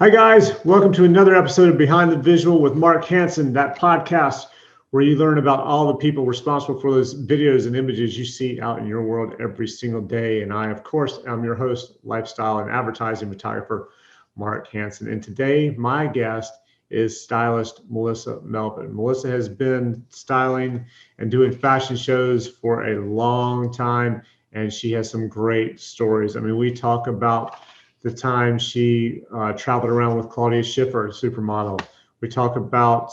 Hi, guys. Welcome to another episode of Behind the Visual with Mark Hansen, that podcast where you learn about all the people responsible for those videos and images you see out in your world every single day. And I, of course, am your host, lifestyle and advertising photographer, Mark Hansen. And today, my guest is stylist Mamma Melvin. Melissa has been styling and doing fashion shows for a long time, and she has some great stories. I mean, we talk about the time she traveled around with Claudia Schiffer, Super Model. We talk about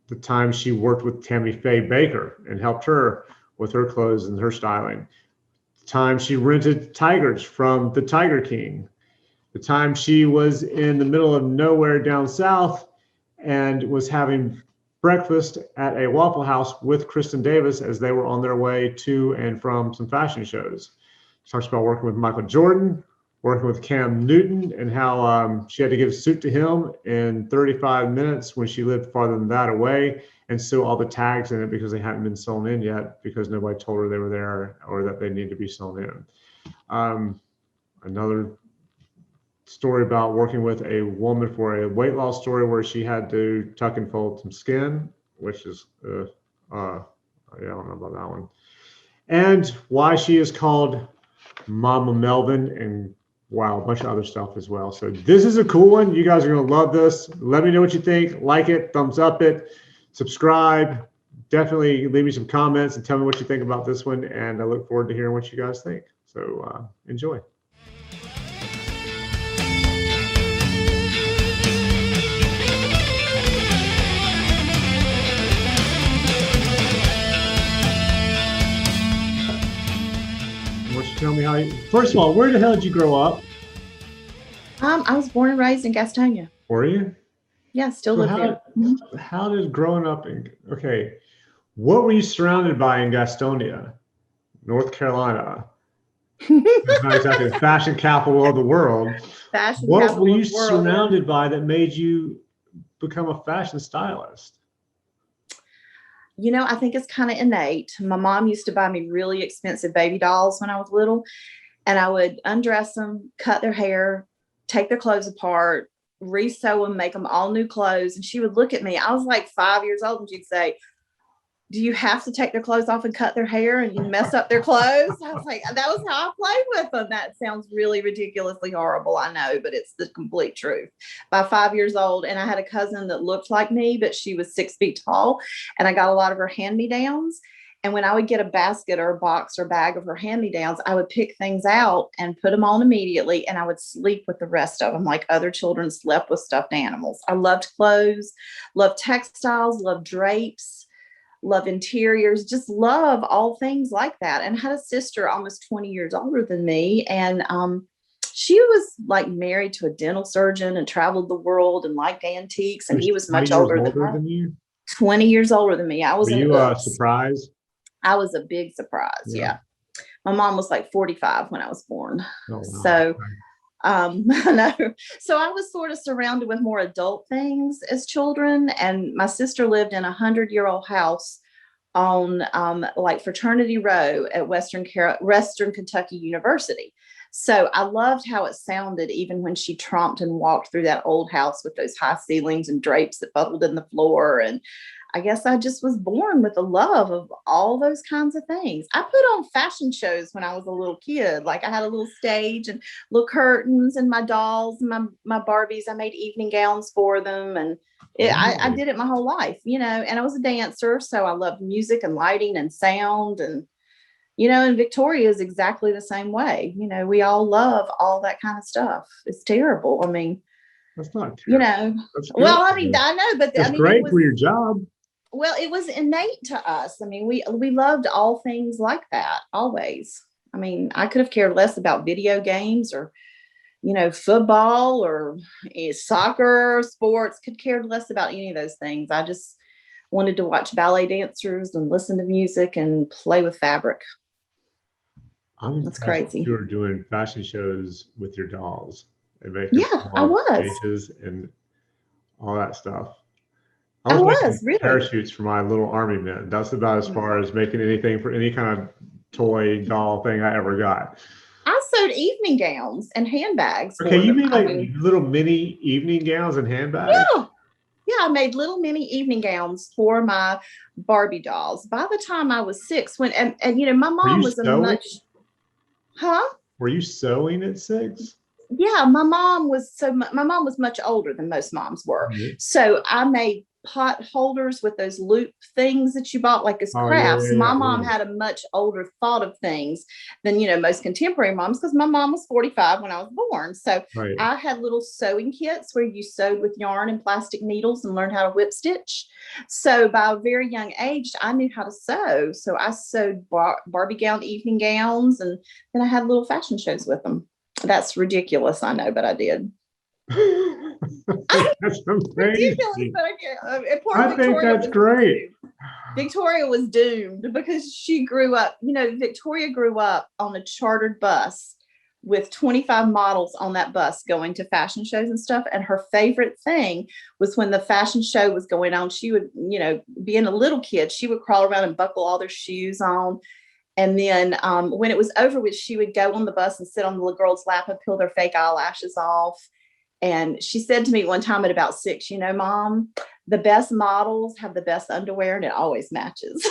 the time she worked with Tammy Faye Baker and helped her with her clothes and her styling. The time she rented tigers from the Tiger King. The time she was in the middle of nowhere down south and was having breakfast at a Waffle House with Kristin Davis as they were on their way to and from some fashion shows. She talks about working with Michael Jordan, working with Cam Newton, and how she had to give a suit to him in 35 minutes when she lived farther than that away, and sew all the tags in it because they hadn't been sewn in yet because nobody told her they were there or that they needed to be sewn in. Another story about working with a woman for a weight loss story where she had to tuck and fold some skin, which is, yeah, I don't know about that one. And why she is called Mamma Melvin, and wow, a bunch of other stuff as well. So this is a cool one. You guys are going to love this. Let me know what you think. Like it, thumbs up it, subscribe. Definitely leave me some comments and tell me what you think about this one. And I look forward to hearing what you guys think. So enjoy. Tell me how first of all, where the hell did you grow up? I was born and raised in Gastonia. Were you? Yeah, still live there. How did growing up what were you surrounded by in Gastonia, North Carolina? It's not exactly the fashion capital of the world. What were you surrounded by that made you become a fashion stylist? You know, I think it's kind of innate. My mom used to buy me really expensive baby dolls when I was little, and I would undress them, cut their hair, take their clothes apart, re-sew them, make them all new clothes. And she would look at me. I was like 5 years old, and she'd say, "Do you have to take their clothes off and cut their hair and you mess up their clothes?" I was like, that was how I played with them. That sounds really ridiculously horrible, I know, but it's the complete truth. By 5 years old, and I had a cousin that looked like me, but she was 6 feet tall, and I got a lot of her hand-me-downs. And when I would get a basket or a box or bag of her hand-me-downs, I would pick things out and put them on immediately, and I would sleep with the rest of them like other children slept with stuffed animals. I loved clothes, loved textiles, loved drapes, love interiors, just love all things like that. And I had a sister almost 20 years older than me. And she was like married to a dental surgeon and traveled the world and liked antiques. And he was much older than you. 20 years older than me. I was surprised? I was a big surprise. Yeah. My mom was like 45 when I was born. Oh, wow. So no. So I was sort of surrounded with more adult things as children. And my sister lived in a 100-year-old house on like Fraternity Row at Western Kentucky University. So I loved how it sounded even when she tromped and walked through that old house with those high ceilings and drapes that bubbled in the floor. And I guess I just was born with a love of all those kinds of things. I put on fashion shows when I was a little kid. Like I had a little stage and little curtains and my dolls, my Barbies. I made evening gowns for them. And I did it my whole life, you know, and I was a dancer. So I loved music and lighting and sound. And, you know, and Victoria is exactly the same way. You know, we all love all that kind of stuff. It's terrible. I mean, that's not terrible. You know, well, I mean, I know, but it's great for your job. Well, it was innate to us. I mean, we loved all things like that always. I mean, I could have cared less about video games or, you know, football or soccer, sports, could care less about any of those things. I just wanted to watch ballet dancers and listen to music and play with fabric. That's crazy. You were doing fashion shows with your dolls. Yeah, I was. And all that stuff. I was really parachutes for my little army men. That's about as far as making anything for any kind of toy doll thing I ever got. I sewed evening gowns and handbags Okay, for you them. mean I like mean, little mini evening gowns and handbags? yeah, yeah, I made little mini evening gowns for my Barbie dolls. By the time I was 6, and you know, my Were mom you was a sewing? much, huh? Were you sewing at 6? Yeah, my mom was much older than most moms were. Mhm. So I made pot holders with those loop things that you bought like as Oh yeah, crafts. yeah, My yeah, mom yeah. had a much older thought of things than, you know, most contemporary moms, because my mom was 45 when I was born. So Right. I had little sewing kits where you sewed with yarn and plastic needles and learned how to whip stitch. So by a very young age, I knew how to sew. So I sewed Barbie gown evening gowns, and then I had little fashion shows with them. That's ridiculous, I know, but I did. That's Ridiculous, amazing. but I can't. And poor I think Victoria that's was great. doomed. Victoria was doomed because she grew up, you know, Victoria grew up on a chartered bus with 25 models on that bus going to fashion shows and stuff. And her favorite thing was when the fashion show was going on, she would, you know, being a little kid, she would crawl around and buckle all their shoes on. And then when it was over with, she would go on the bus and sit on the little girl's lap and peel their fake eyelashes off. And she said to me one time at about 6, you know, Mom, the best models have the best underwear and it always matches.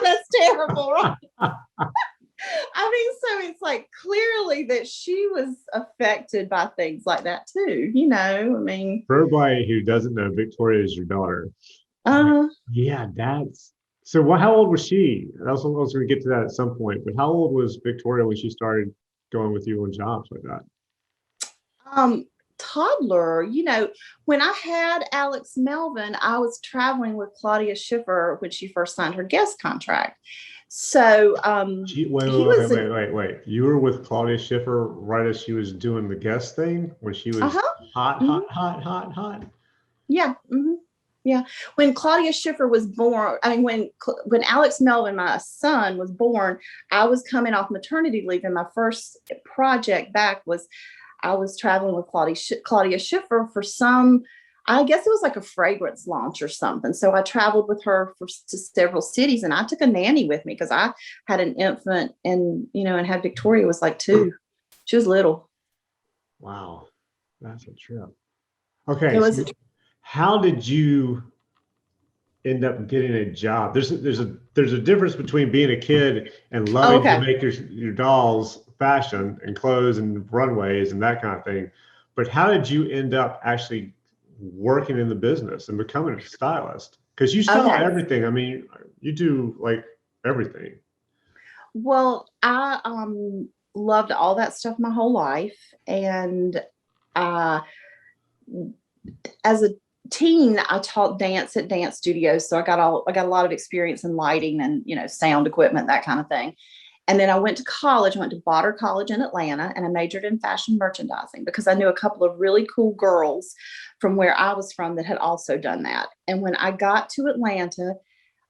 That's terrible, right? I mean, so it's like clearly that she was affected by things like that too, you know, I mean. For everybody who doesn't know, Victoria is your daughter. Uh, Yeah, that's so. What? How old was she? I was going to get to that at some point. But how old was Victoria when she started going with you on jobs like that? um, Toddler, you know, when I had Alex Melvin, I was traveling with Claudia Schiffer when she first signed her guest contract. So Wait, he wait, wait, was a, wait, wait, wait. You were with Claudia Schiffer right as she was doing the guest thing when she was uh-huh. hot, Mhm. hot, hot, hot, hot. Yeah. Yeah. When Claudia Schiffer was born, I mean, when Alex Melvin, my son, was born, I was coming off maternity leave, and my first project back was I was traveling with Claudia Schiffer for some, I guess it was like a fragrance launch or something. So I traveled with her to several cities, and I took a nanny with me because I had an infant, and, you know, and had Victoria was like 2. She was little. Wow, that's a trip. Okay, It was a, so how did you end up getting a job? There's a difference between being a kid and oh, loving to okay. make your dolls fashion and clothes and runways and that kind of thing. But how did you end up actually working in the business and becoming a stylist? Because you sell Okay. everything. I mean, you do like everything. Well, I loved all that stuff my whole life. And uh, as a teen, I taught dance at dance studios. So I got a lot of experience in lighting and, you know, sound equipment, that kind of thing. And then I went to college, I went to Botter College in Atlanta, and I majored in fashion merchandising because I knew a couple of really cool girls from where I was from that had also done that. And when I got to Atlanta,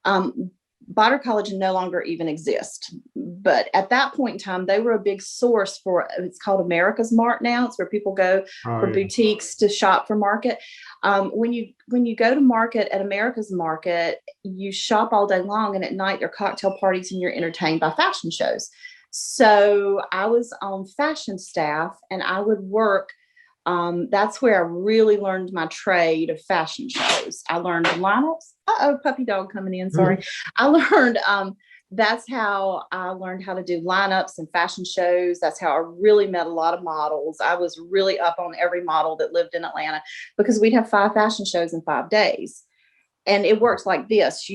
um, Botter College no longer even exists. But at that point in time, they were a big source for, it's called America's Mart now. It's where people go Oh for yeah. boutiques to shop for market. When you go to market at America's Market, you shop all day long, and at night there are cocktail parties and you're entertained by fashion shows. So I was on fashion staff, and I would work, that's where I really learned my trade of fashion shows. I learned lineups. Uh-oh, puppy dog coming in. Sorry. I learned, that's how I learned how to do lineups and fashion shows. That's how I really met a lot of models. I was really up on every model that lived in Atlanta because we'd have 5 fashion shows in 5 days. And it works like this.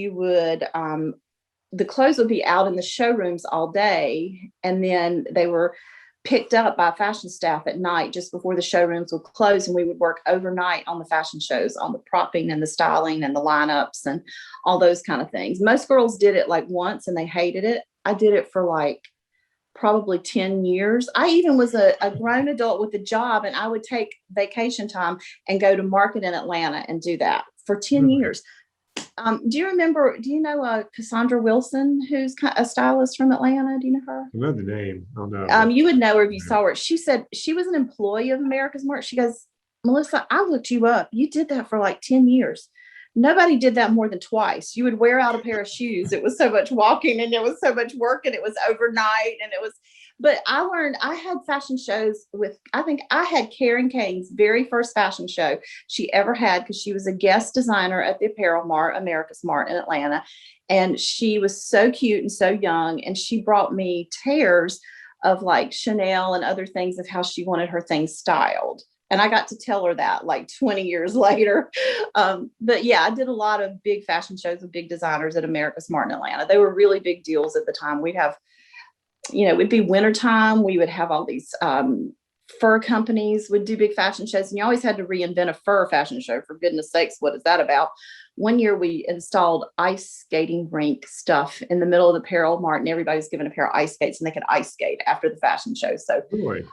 The clothes would be out in the showrooms all day, and then they were picked up by fashion staff at night just before the showrooms would close, and we would work overnight on the fashion shows, on the propping and the styling and the lineups and all those kind of things. Most girls did it like once and they hated it. I did it for like probably 10 years. I even was a grown adult with a job, and I would take vacation time and go to market in Atlanta and do that for 10 Really? years. Do you know Cassandra Wilson, who's a stylist from Atlanta? Do you know her? I know the name. I don't know. But You would know her if you saw her. She said she was an employee of America's Mart. She goes, Melissa, I looked you up. You did that for like 10 years. Nobody did that more than twice. You would wear out a pair of shoes. It was so much walking, and it was so much work, and it was overnight, and it was, But I had fashion shows with, I think I had Karen Kane's very first fashion show she ever had, because she was a guest designer at the Apparel Mart, America's Mart in Atlanta. And she was so cute and so young. And she brought me tears of like Chanel and other things of how she wanted her things styled. And I got to tell her that like 20 years later. But yeah, I did a lot of big fashion shows with big designers at America's Mart in Atlanta. They were really big deals at the time. We'd have, it'd be wintertime. We would have all these fur companies would do big fashion shows. And you always had to reinvent a fur fashion show. For goodness sakes, what is that about? One year we installed ice skating rink stuff in the middle of the Apparel Mart, and everybody was given a pair of ice skates and they could ice skate after the fashion show. So Really?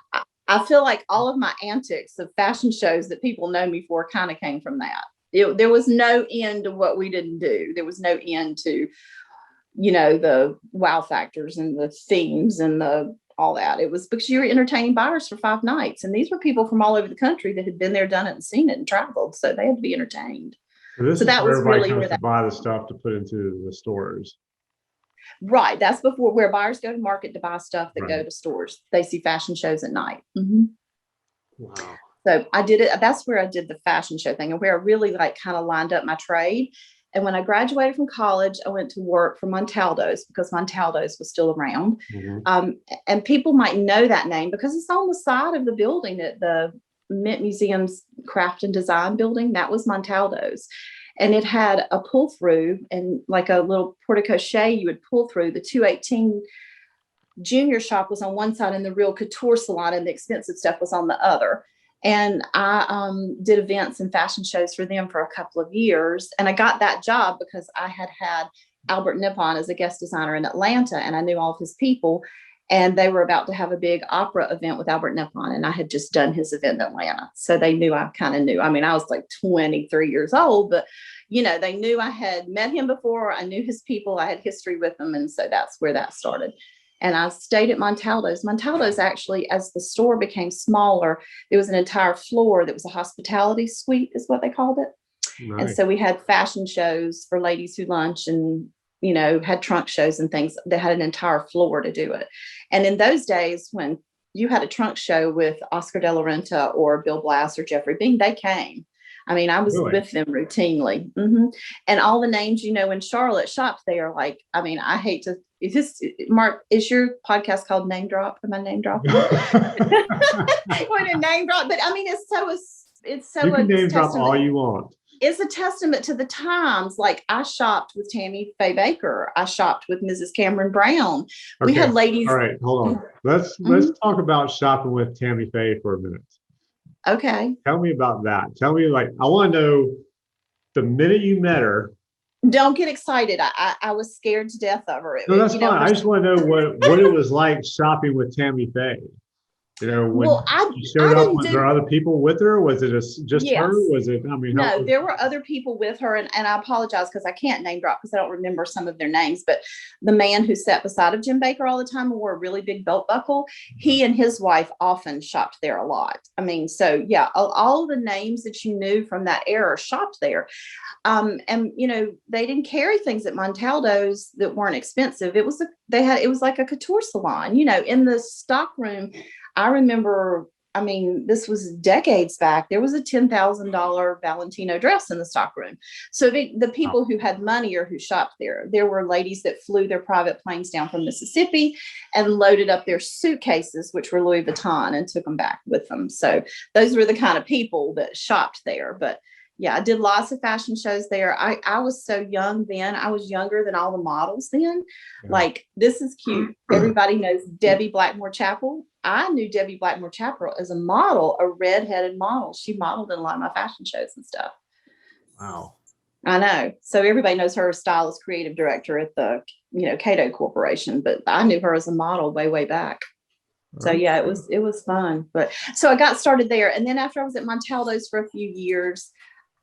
I feel like all of my antics of fashion shows that people know me for kind of came from that. There was no end to what we didn't do. There was no end to, the wow factors and the themes and all that. It was because you were entertaining buyers for 5 nights. And these were people from all over the country that had been there, done it, and seen it and traveled. So they had to be entertained. So that was really where that buy the stuff to put into the stores. Right. That's before, where buyers go to market to buy stuff that go to stores. They see fashion shows at night. Mm-hmm. Wow. So I did it. That's where I did the fashion show thing, and where I really kind of lined up my trade. And when I graduated from college, I went to work for Montaldo's, because Montaldo's was still around. Mm-hmm. And people might know that name because it's on the side of the building at the Mint Museum's Craft and Design building. That was Montaldo's. And it had a pull through and like a little porte-cochere you would pull through. The 218 junior shop was on one side, and the real couture salon and the expensive stuff was on the other. And I did events and fashion shows for them for a couple of years. And I got that job because I had Albert Nippon as a guest designer in Atlanta, and I knew all of his people. And they were about to have a big opera event with Albert Nippon, and I had just done his event in Atlanta. So they knew I kind of knew. I mean, I was like 23 years old, but, they knew I had met him before. I knew his people. I had history with them. And so that's where that started. And I stayed at Montaldo's. Montaldo's actually, as the store became smaller, there was an entire floor that was a hospitality suite, is what they called it. Nice. And so we had fashion shows for ladies who lunch and, had trunk shows and things. They had an entire floor to do it. And in those days, when you had a trunk show with Oscar de la Renta or Bill Blass or Jeffrey Bean, they came. I mean, I was with them routinely. Mm-hmm. And all the names, in Charlotte shopped there. Like, I mean, I hate to, Mark, is your podcast called Name Drop? Am I name dropping? What a name drop. But I mean, it's so, you can name drop all you want. It's a testament to the times. Like, I shopped with Tammy Faye Baker. I shopped with Mrs. Cameron Brown. Okay. We had ladies. All right, hold on. Let's talk about shopping with Tammy Faye for a minute. Okay. Tell me about that. Tell me, I want to know the minute you met her. Don't get excited. I was scared to death of her. No, that's fine. I just want to know what it was like shopping with Tammy Faye. When she showed up, was there other people with her? Was it just her? Was it, no, there were other people with her. And I apologize because I can't name drop because I don't remember some of their names. But the man who sat beside of Jim Baker all the time and wore a really big belt buckle, he and his wife often shopped there a lot. I mean, so yeah, all the names that you knew from that era shopped there. And they didn't carry things at Montaldo's that weren't expensive. It was like a couture salon, in the stock room. I remember, this was decades back. There was a $10,000 Valentino dress in the stockroom. So the people who had money or who shopped there were ladies that flew their private planes down from Mississippi and loaded up their suitcases, which were Louis Vuitton, and took them back with them. So those were the kind of people that shopped there. But yeah, I did lots of fashion shows there. I was so young then. I was younger than all the models then. Yeah. Like, this is cute. Everybody knows Debbie Blackmore Chappell. I knew Debbie Blackmore Chappell as a model, a redheaded model. She modeled in a lot of my fashion shows and stuff. Wow. I know. So everybody knows her as stylist, creative director at the, Cato Corporation, but I knew her as a model way, way back. So yeah, it was fun. But so I got started there. And then after I was at Montaldo's for a few years,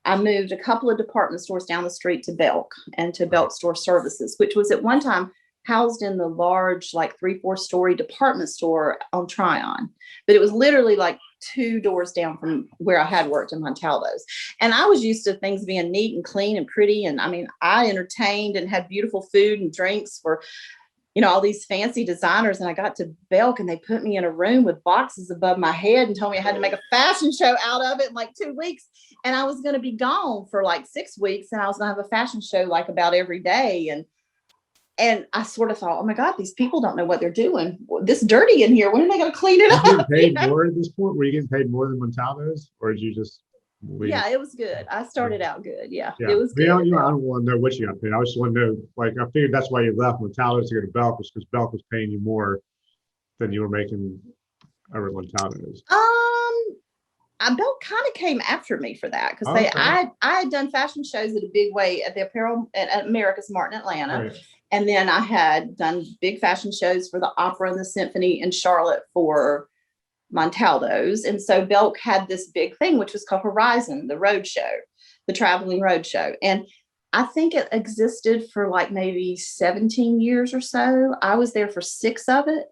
I moved a couple of department stores down the street to Belk and to Belk Store Services, which was at one time housed in the large, 3-4 story department store on Tryon. But it was literally 2 doors down from where I had worked in Montaldo's. And I was used to things being neat and clean and pretty. And I entertained and had beautiful food and drinks for all these fancy designers. And I got to Belk and they put me in a room with boxes above my head and told me I had to make a fashion show out of it in like 2 weeks. And I was going to be gone for like 6 weeks. And I was going to have a fashion show like about every day. And I sort of thought, oh my God, these people don't know what they're doing. This dirty in here. When are they going to clean it up? Were you getting paid more at this point? Were you getting paid more than Montalvo's, or did you just leave? Yeah, it was good. I started out good. Yeah. Yeah. It was good. I don't want to know what you got paid. I just want to know, like, I figured that's why you left Montalvo's to go to Belk, because Belk was paying you more than you were making over at Montalvo's. Belk kind of came after me for that because Okay. I had done fashion shows at a big way at the apparel at America's Mart in Atlanta. Right. And then I had done big fashion shows for the Opera and the Symphony in Charlotte for Montalvo's. And so Belk had this big thing, which was called Horizon, the road show, the traveling road show. And I think it existed for like maybe 17 years or so. I was there for 6 of it.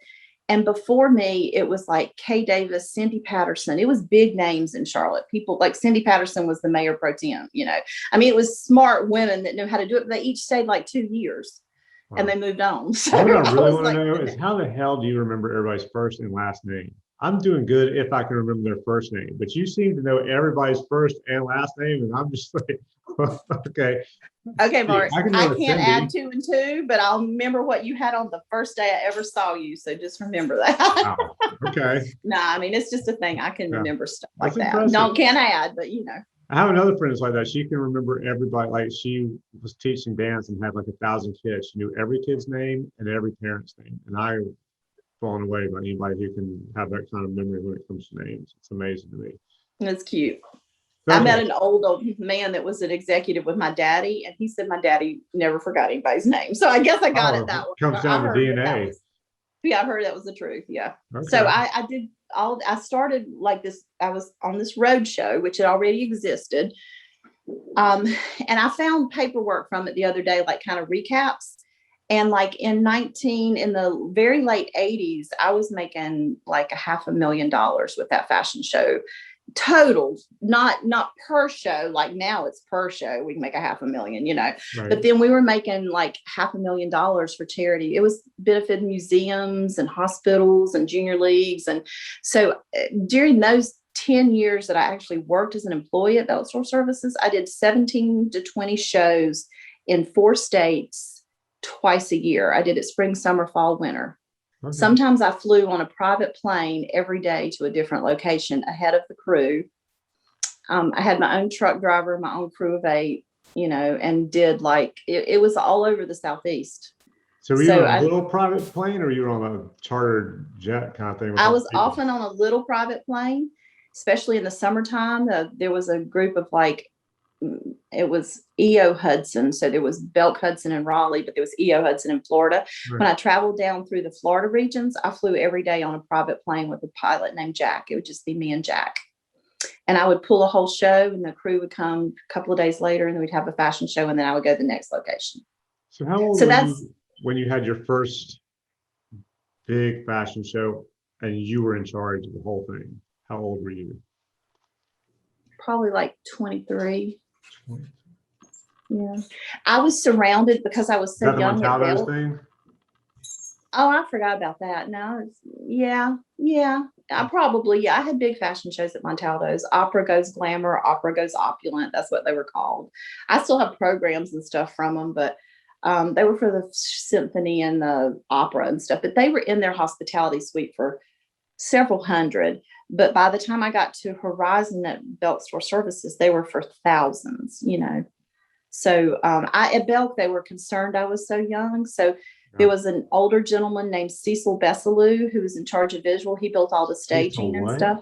And before me, it was like Kay Davis, Cindy Patterson. It was big names in Charlotte. People like Cindy Patterson was the mayor pro tem, I mean, it was smart women that knew how to do it. But they each stayed like 2 years. Wow. And they moved on. So what I really want to know is, how the hell do you remember everybody's first and last name? I'm doing good if I can remember their first name, but you seem to know everybody's first and last name, and I'm just like, okay. Okay, Mark, I can't Cindy. add 2 and 2, but I'll remember what you had on the first day I ever saw you. So just remember that. Wow. Okay. No, I mean, it's just a thing. I can remember stuff like that. Impressive. Can't add, but I have another friend that's like that. She can remember everybody. Like, she was teaching dance and had like 1,000 kids. She knew every kid's name and every parent's name. And I blown away by anybody who can have that kind of memory when it comes to names. It's amazing to me. That's cute. Okay. I met an old man that was an executive with my daddy, and he said my daddy never forgot anybody's name. So I guess I got it that way. Comes down to DNA. I heard that was the truth. Yeah. Okay. So I started like this. I was on this road show, which had already existed. And I found paperwork from it the other day, like kind of recaps. And like in the very late 80s, I was making like $500,000 with that fashion show. Total, not per show. Like now it's per show. We can make $500,000, Right. But then we were making like $500,000 for charity. It was benefiting museums and hospitals and junior leagues. And so during those 10 years that I actually worked as an employee at Belk Store Services, I did 17 to 20 shows in 4 states twice a year. I did it spring, summer, fall, winter. Okay. Sometimes I flew on a private plane every day to a different location ahead of the crew. I had my own truck driver, my own crew of 8, and did like, it was all over the Southeast. So were you on a little private plane, or you were on a chartered jet kind of thing? I was often on a little private plane, especially in the summertime. There was a group of like, it was E.O. Hudson. So there was Belk Hudson in Raleigh, but there was E.O. Hudson in Florida. Right. When I traveled down through the Florida regions, I flew every day on a private plane with a pilot named Jack. It would just be me and Jack. And I would pull a whole show, and the crew would come a couple of days later, and then we'd have a fashion show, and then I would go to the next location. So how old were you when you had your first big fashion show and you were in charge of the whole thing? How old were you? Probably like 23. Yeah, I was surrounded because I was so young. Thing? Oh, I forgot about that. No, yeah. I had big fashion shows at Montalvo's. Opera Goes Glamour, Opera Goes Opulent. That's what they were called. I still have programs and stuff from them, but they were for the symphony and the opera and stuff. But they were in their hospitality suite for several hundred. But by the time I got to Horizon at Belk Store Services, they were for thousands, So at Belk, they were concerned I was so young. So there was an older gentleman named Cecil Bessalou who was in charge of visual. He built all the staging and stuff.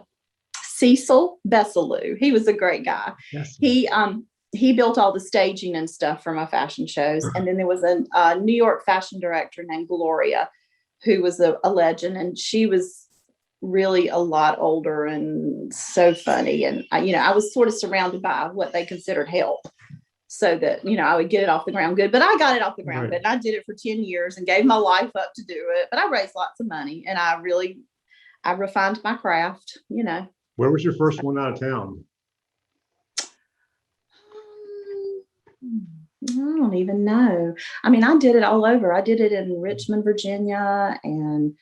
Cecil Bessalou. He was a great guy. Yes. He built all the staging and stuff for my fashion shows. And then there was a New York fashion director named Gloria, who was a legend. And she was really a lot older and so funny. And I was sort of surrounded by what they considered help, so that, I would get it off the ground good. But I got it off the ground good. And I did it for 10 years and gave my life up to do it. But I raised lots of money, and I refined my craft, Where was your first one out of town? I don't even know. I mean, I did it all over. I did it in Richmond, Virginia, and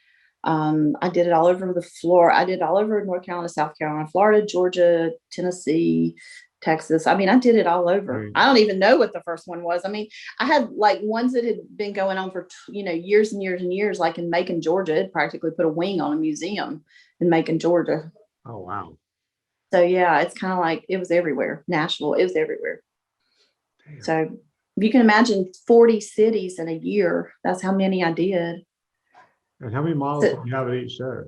I did it all over the floor. I did all over North Carolina, South Carolina, Florida, Georgia, Tennessee, Texas. I mean, I did it all over. Right. I don't even know what the first one was. I mean, I had like ones that had been going on for, years and years and years, like in Macon, Georgia. It practically put a wing on a museum in Macon, Georgia. Oh, wow. So yeah, it's kind of like it was everywhere. Nashville, it was everywhere. Damn. So you can imagine 40 cities in a year. That's how many I did. And how many models So did you have at each show?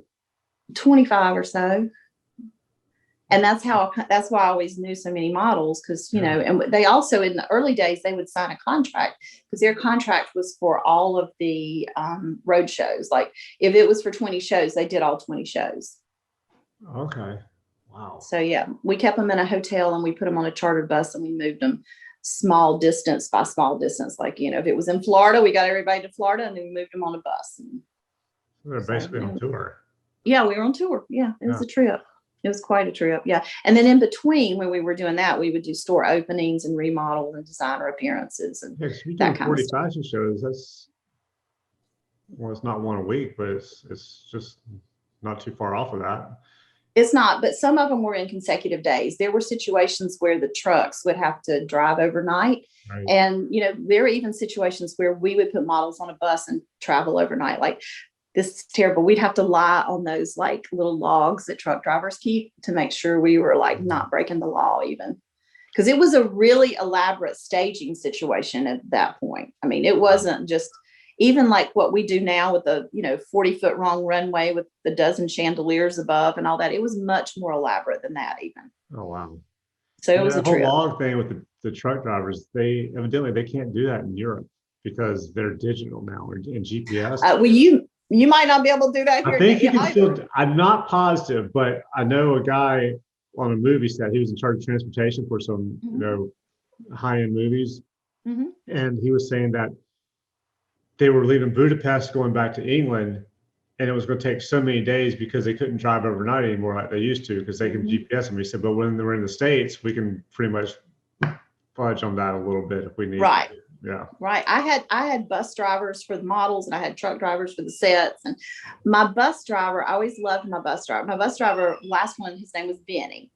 25 or so. And that's why I always knew so many models, because, and they also, in the early days, they would sign a contract because their contract was for all of the road shows. Like if it was for 20 shows, they did all 20 shows. Okay. Wow. So yeah, we kept them in a hotel and we put them on a chartered bus and we moved them small distance by small distance. Like, if it was in Florida, we got everybody to Florida and then we moved them on a bus. And they're basically on tour. Yeah, we were on tour. Yeah, it was a trip. It was quite a trip. Yeah. And then in between, when we were doing that, we would do store openings and remodel and designer appearances and that kind of stuff. 40 fashion shows, it's not one a week, but it's just not too far off of that. It's not, but some of them were in consecutive days. There were situations where the trucks would have to drive overnight. Right. And, there were even situations where we would put models on a bus and travel overnight. Like, this is terrible. We'd have to lie on those like little logs that truck drivers keep to make sure we were like not breaking the law even. Because it was a really elaborate staging situation at that point. I mean, it wasn't just even like what we do now with the, 40-foot long runway with the dozen chandeliers above and all that. It was much more elaborate than that even. Oh, wow. So it was a trip. The whole log thing with the truck drivers, they can't do that in Europe because they're digital now or in GPS. Well, you might not be able to do that here. I think you can still, I'm not positive, but I know a guy on a movie set, he was in charge of transportation for some, high-end movies. Mm-hmm. And he was saying that they were leaving Budapest going back to England, and it was going to take so many days because they couldn't drive overnight anymore like they used to because they can GPS them. He said, but when they were in the States, we can pretty much fudge on that a little bit if we need to. Yeah. Right. I had bus drivers for the models and I had truck drivers for the sets. And my bus driver, I always loved my bus driver. My bus driver, last one, his name was Benny.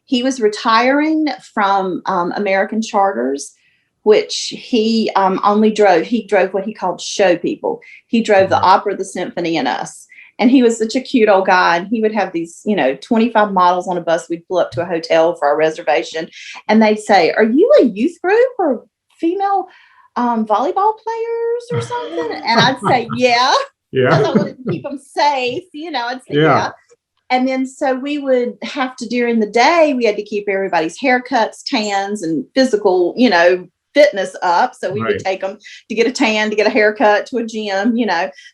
He was retiring from American Charters, which he only drove. He drove what he called show people. He drove the opera, the symphony, and us. And he was such a cute old guy. And he would have these, 25 models on a bus. We'd pull up to a hotel for our reservation. And they'd say, are you a youth group or female volleyball players or something? And I'd say, yeah. Because I wanted to keep them safe, I'd say, yeah. And then so we would have to, during the day, we had to keep everybody's haircuts, tans, and physical, fitness up. So we would take them to get a tan, to get a haircut, to a gym,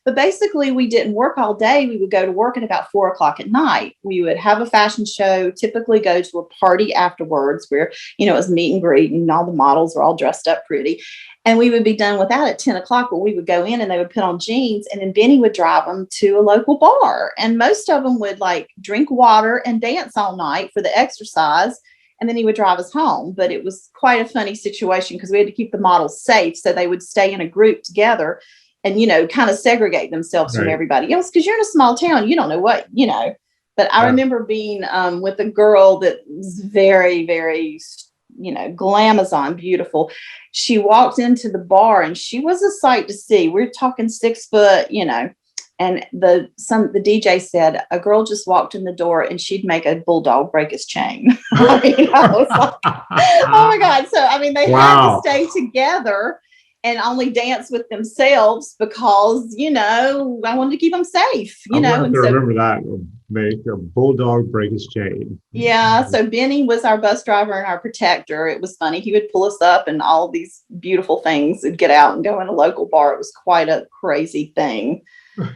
But basically, we didn't work all day. We would go to work at about 4:00 at night. We would have a fashion show, typically go to a party afterwards where, it was meet and greet and all the models were all dressed up pretty. And we would be done with that at 10:00, but we would go in and they would put on jeans and then Benny would drive them to a local bar. And most of them would like drink water and dance all night for the exercise. And then he would drive us home. But it was quite a funny situation because we had to keep the models safe. So they would stay in a group together and, kind of segregate themselves from everybody else. Because you're in a small town, you don't know what, But I remember being with a girl that was very, very, glamazon, beautiful. She walked into the bar and she was a sight to see. We're talking 6 foot, and the DJ said a girl just walked in the door and she'd make a bulldog break his chain. I was like, oh my God. So, they had to stay together and only dance with themselves because, I wanted to keep them safe, And remember that. Make a bulldog break his chain. Yeah. So Benny was our bus driver and our protector. It was funny. He would pull us up and all these beautiful things would get out and go in a local bar. It was quite a crazy thing.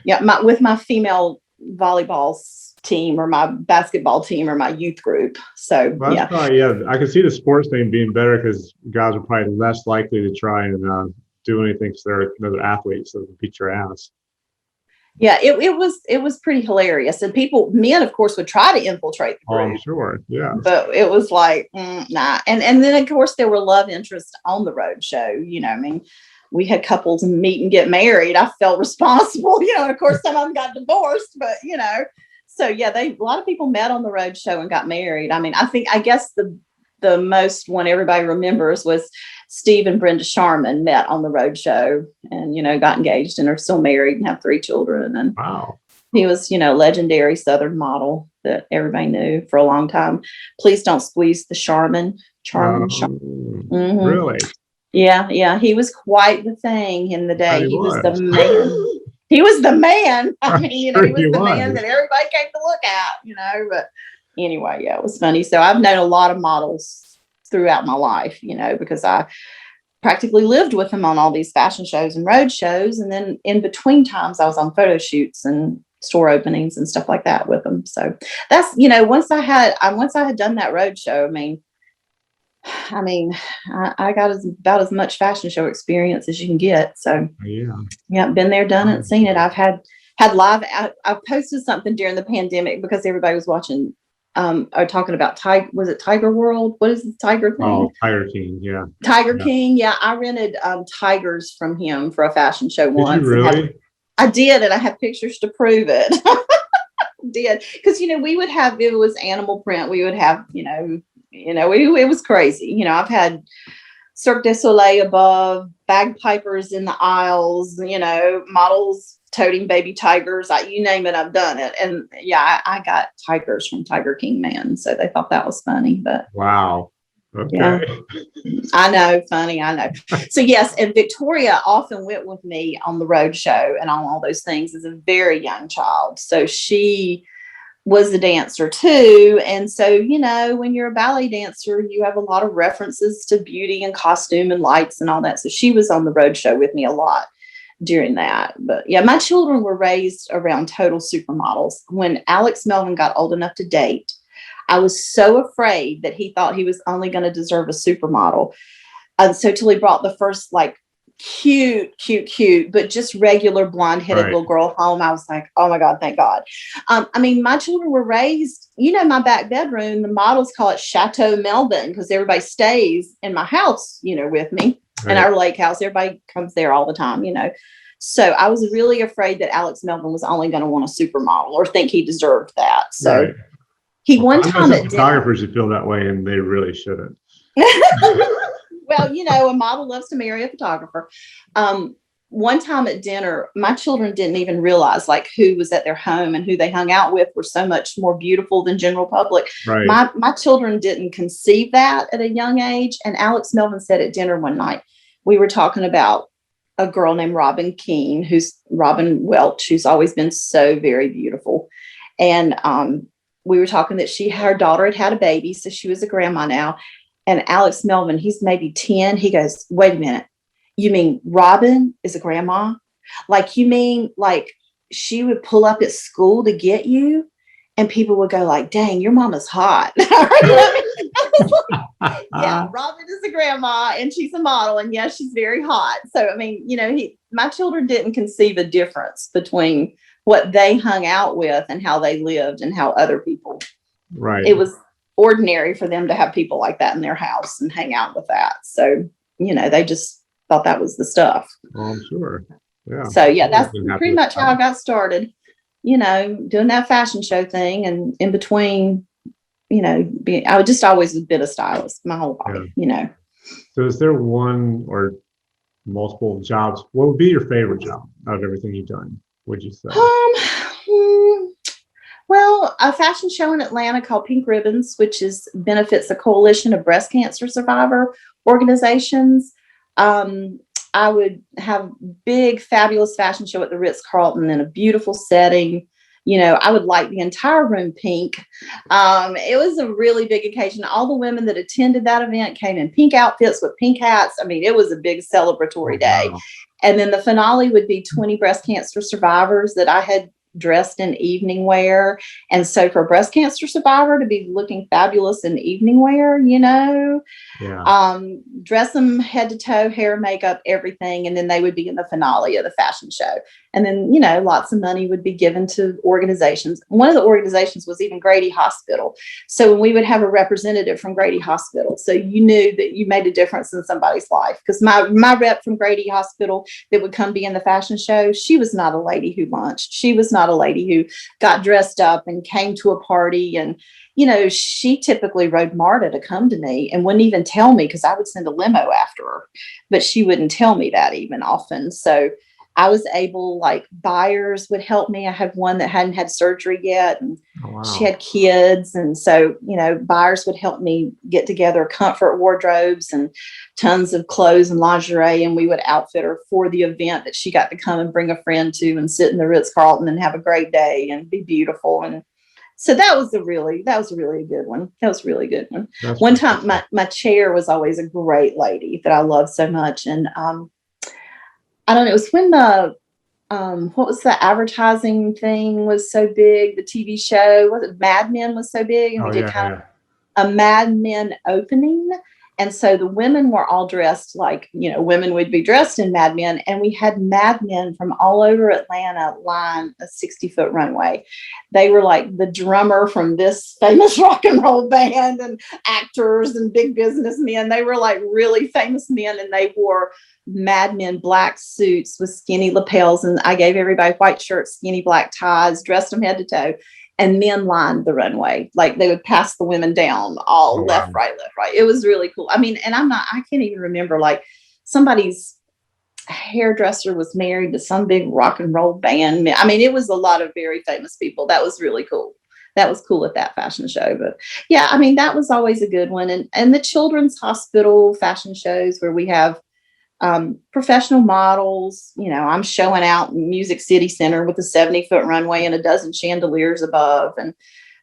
Yeah. With my female volleyball team or my basketball team or my youth group. So, probably, I can see the sports thing being better because guys are probably less likely to try and do anything because they're athletes, so they beat your ass. Yeah, it was pretty hilarious. And men, of course, would try to infiltrate the group. Oh, I'm sure. Yeah. But it was like, nah. And then, of course, there were love interests on the road show. I mean, we had couples meet and get married. I felt responsible. Of course, some of them got divorced, but, So, yeah, a lot of people met on the road show and got married. I mean, I guess the most one everybody remembers was Steve and Brenda Sharman met on the road show and, got engaged and are still married and have 3 children. And Wow. he was, legendary Southern model that everybody knew for a long time. Please don't squeeze the Charmin. Mm-hmm. Really? Yeah. He was quite the thing in the day. He was the man. He was the man. I mean, he was the man that everybody came to look at, but anyway, yeah, it was funny. So I've known a lot of models throughout my life, because I practically lived with them on all these fashion shows and road shows. And then in between times I was on photo shoots and store openings and stuff like that with them. So that's, once I had done that road show, I got about as much fashion show experience as you can get. So yeah, been there, done it, seen it. I've had live. I posted something during the pandemic because everybody was watching, or talking about was it Tiger World? What is the tiger thing? Oh, Tiger King. Yeah. Tiger King. Yeah. I rented tigers from him for a fashion show once. Did you really? I did, and I have pictures to prove it. Did because we would have, if it was animal print, we would have it was crazy. I've had Cirque du Soleil above, bagpipers in the aisles, models toting baby tigers. You name it, I've done it. And yeah, I got tigers from Tiger King Man, so they thought that was funny. But wow. Okay. Yeah. I know, funny, I know. So yes, and Victoria often went with me on the road show and on all those things as a very young child. So she was a dancer too. And so, when you're a ballet dancer, you have a lot of references to beauty and costume and lights and all that. So she was on the road show with me a lot during that. But yeah, my children were raised around total supermodels. When Alex Melvin got old enough to date, I was so afraid that he thought he was only going to deserve a supermodel. And so till he brought the first cute, but just regular blonde-headed little girl home, I was like, oh my God, thank God. My children were raised, my back bedroom, the models call it Chateau Melvin because everybody stays in my house, with me. Right. In our lake house. Everybody comes there all the time, So I was really afraid that Alex Melvin was only going to want a supermodel or think he deserved that. So right. He one time at photographers who feel that way, and they really shouldn't. Well, a model loves to marry a photographer. One time at dinner, my children didn't even realize who was at their home and who they hung out with were so much more beautiful than general public. Right. My children didn't conceive that at a young age. And Alex Melvin said at dinner one night, we were talking about a girl named Robin Welch, who's always been so very beautiful. And we were talking that her daughter had a baby, so she was a grandma now. And Alex Melvin, he's maybe 10. He goes, wait a minute. You mean Robin is a grandma? You mean she would pull up at school to get you? And people would go dang, your mama's hot. Yeah, Robin is a grandma and she's a model. And yes, she's very hot. So, my children didn't conceive a difference between what they hung out with and how they lived and how other people. Right. It was ordinary for them to have people like that in their house and hang out with that. So, they just thought that was the stuff. Oh, I'm sure. Yeah. So yeah, that's pretty much how I got started, doing that fashion show thing. And in between, I just always been a stylist my whole life, So is there one or multiple jobs? What would be your favorite job out of everything you've done, would you say? Well, a fashion show in Atlanta called Pink Ribbons, which benefits a coalition of breast cancer survivor organizations. I would have big, fabulous fashion show at the Ritz-Carlton in a beautiful setting. I would light the entire room pink. It was a really big occasion. All the women that attended that event came in pink outfits with pink hats. It was a big celebratory day. Wow. And then the finale would be 20 breast cancer survivors that I had dressed in evening wear. And so for a breast cancer survivor to be looking fabulous in evening wear, dress them head to toe, hair, makeup, everything. And then they would be in the finale of the fashion show. And then, you know, lots of money would be given to organizations. One of the organizations was even Grady Hospital. So when we would have a representative from Grady Hospital, so you knew that you made a difference in somebody's life. Because my rep from Grady Hospital that would come be in the fashion show, she was not a lady who lunched. She was not a lady who got dressed up and came to a party. And, you know, she typically rode MARTA to come to me and wouldn't even tell me, because I would send a limo after her, but she wouldn't tell me that even often. So I was able, like, buyers would help me. I had one that hadn't had surgery yet, and she had kids. And so, you know, buyers would help me get together comfort wardrobes and tons of clothes and lingerie. And we would outfit her for the event that she got to come and bring a friend to and sit in the Ritz-Carlton and have a great day and be beautiful. And so that was a really good one. That was a really good one. One time, my chair was always a great lady that I loved so much. And, I don't know, it was when the, what was the advertising thing was so big, the TV show, was it Mad Men was so big, and we did kind of a Mad Men opening. And so the women were all dressed like, you know, women would be dressed in Mad Men, and we had Mad Men from all over Atlanta line a 60-foot runway. They were like the drummer from this famous rock and roll band and actors and big businessmen. They were like really famous men, and they wore Mad Men black suits with skinny lapels. And I gave everybody white shirts, skinny black ties, dressed them head to toe. And men lined the runway. Like, they would pass the women down all left, right. It was really cool. I mean, and I can't even remember, like, somebody's hairdresser was married to some big rock and roll band. I mean, it was a lot of very famous people. That was really cool. That was cool at that fashion show. But yeah, I mean, that was always a good one. And the Children's Hospital fashion shows where we have professional models. You know, I'm showing out in Music City Center with a 70-foot runway and a dozen chandeliers above. And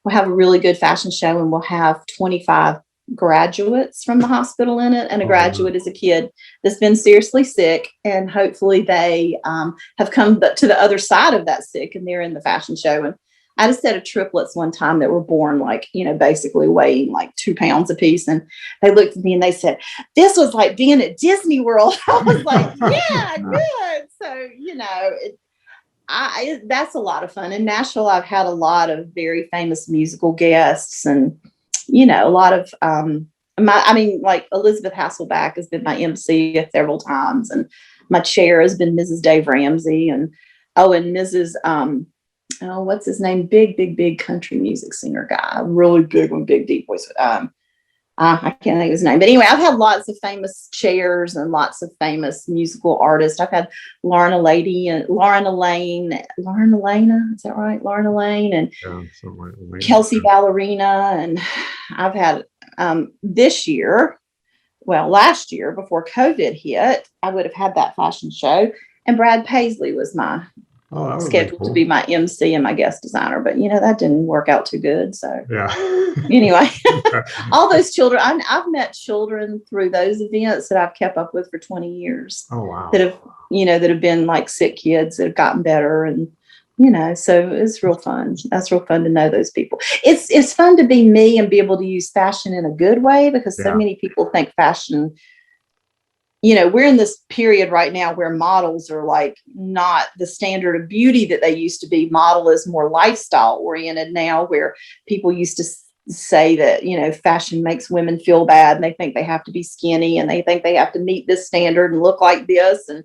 we'll have a really good fashion show, and we'll have 25 graduates from the hospital in it. And a graduate is a kid that's been seriously sick, and hopefully they have come to the other side of that sick, and they're in the fashion show. And I had a set of triplets one time that were born, like, you know, basically weighing like 2 pounds a piece. And they looked at me and they said, "This was like being at Disney World." I was like, yeah, good. So, you know, that's a lot of fun. In Nashville, I've had a lot of very famous musical guests, and, you know, a lot of, like Elizabeth Hasselbeck has been my MC several times, and my chair has been Mrs. Dave Ramsey, and Mrs. What's his name? Big country music singer guy. Really big one, big deep voice. I can't think of his name. But anyway, I've had lots of famous chairs and lots of famous musical artists. I've had Lauren Elaine, is that right? Lauren Elaine and Kelsey Ballerina. And I've had last year before COVID hit, I would have had that fashion show. And Brad Paisley was my scheduled to be my MC and my guest designer, but, you know, that didn't work out too good. So anyway, all those children, I've met children through those events that I've kept up with for 20 years. Oh, wow. That have been like sick kids that have gotten better. And, you know, so it's real fun. That's real fun to know those people. It's fun to be me and be able to use fashion in a good way, because so many people think fashion, you know, we're in this period right now where models are like not the standard of beauty that they used to be. Model is more lifestyle oriented now, where people used to say that, you know, fashion makes women feel bad, and they think they have to be skinny, and they think they have to meet this standard and look like this. And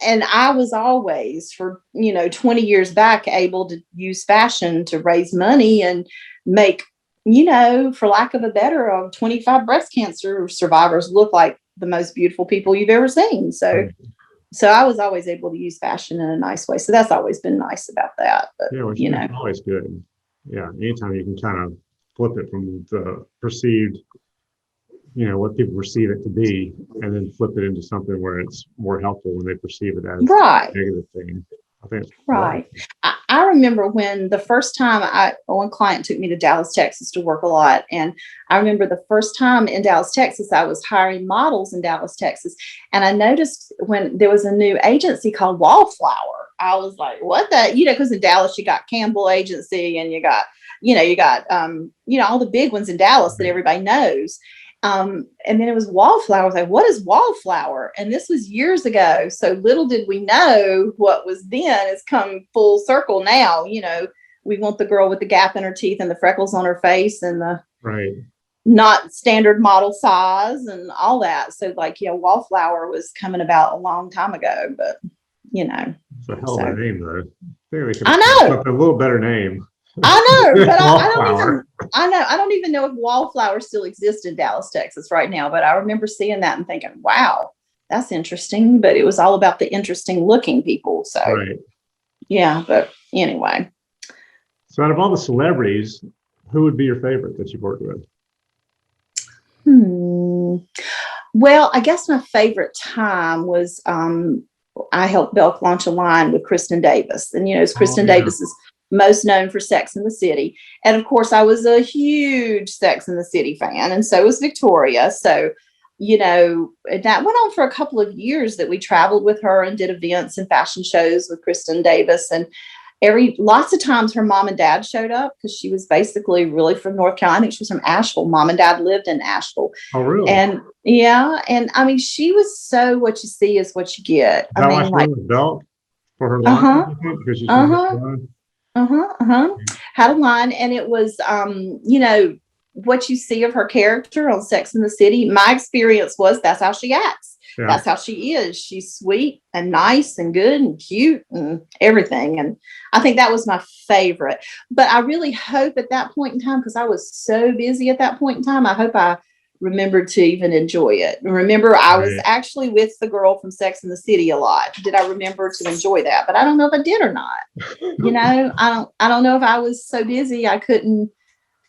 and I was always, for, you know, 20 years back, able to use fashion to raise money and make, you know, for lack of a better, 25 breast cancer survivors look like the most beautiful people you've ever seen. So I was always able to use fashion in a nice way. So that's always been nice about that. But, you know, always good. Yeah. Anytime you can kind of flip it from the perceived, you know, what people perceive it to be, and then flip it into something where it's more helpful when they perceive it as a negative thing. I think it's right. I remember when the first time one client took me to Dallas, Texas to work a lot. And I remember the first time in Dallas, Texas, I was hiring models in Dallas, Texas. And I noticed when there was a new agency called Wallflower, I was like, what the, you know, because in Dallas, you got Campbell Agency, and you got all the big ones in Dallas that everybody knows. And then it was Wallflower. I was like, what is Wallflower? And this was years ago. So little did we know what was then has come full circle now. You know, we want the girl with the gap in her teeth and the freckles on her face and the Right. not standard model size and all that. So like, yeah, Wallflower was coming about a long time ago, but you know. It's a hell of a name though. I know. A little better name. I know, but I don't even know if Wallflower still exists in Dallas, Texas right now. But I remember seeing that and thinking, wow, that's interesting. But it was all about the interesting looking people. So right. Yeah, but anyway. So out of all the celebrities, who would be your favorite that you've worked with? Well, I guess my favorite time was I helped Belk launch a line with Kristin Davis. And, you know, Kristin Davis is most known for Sex and the City. And of course, I was a huge Sex and the City fan. And so was Victoria. So, you know, that went on for a couple of years that we traveled with her and did events and fashion shows with Kristin Davis. And lots of times her mom and dad showed up because she was basically really from North Carolina. I think she was from Asheville. Mom and dad lived in Asheville. Oh, really? And yeah. And I mean, she was so what you see is what you get. I mean, like Belk for her line. Had a line, and it was, you know, what you see of her character on Sex and the City. My experience was that's how she acts. Yeah. That's how she is. She's sweet and nice and good and cute and everything. And I think that was my favorite. But I really hope at that point in time, because I was so busy at that point in time, I hope I remembered to even enjoy it. Remember, I was actually with the girl from Sex and the City a lot. Did I remember to enjoy that? But I don't know if I did or not. You know, I don't know if I was so busy I couldn't,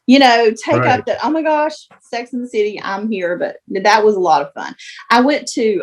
you know, take up that, oh my gosh, Sex and the City, I'm here. But that was a lot of fun. I went to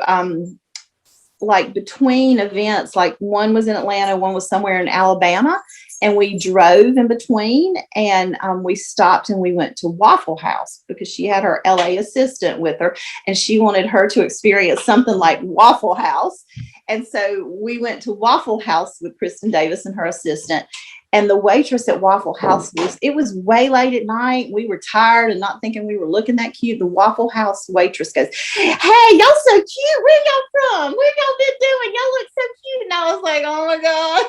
like between events, like one was in Atlanta, one was somewhere in Alabama, and we drove in between, and we stopped and we went to Waffle House because she had her LA assistant with her and she wanted her to experience something like Waffle House. And so we went to Waffle House with Kristin Davis and her assistant. And the waitress at Waffle House it was way late at night. We were tired and not thinking we were looking that cute. The Waffle House waitress goes, hey, y'all so cute. Where y'all from? What y'all been doing? Y'all look so cute. And I was like, oh my God.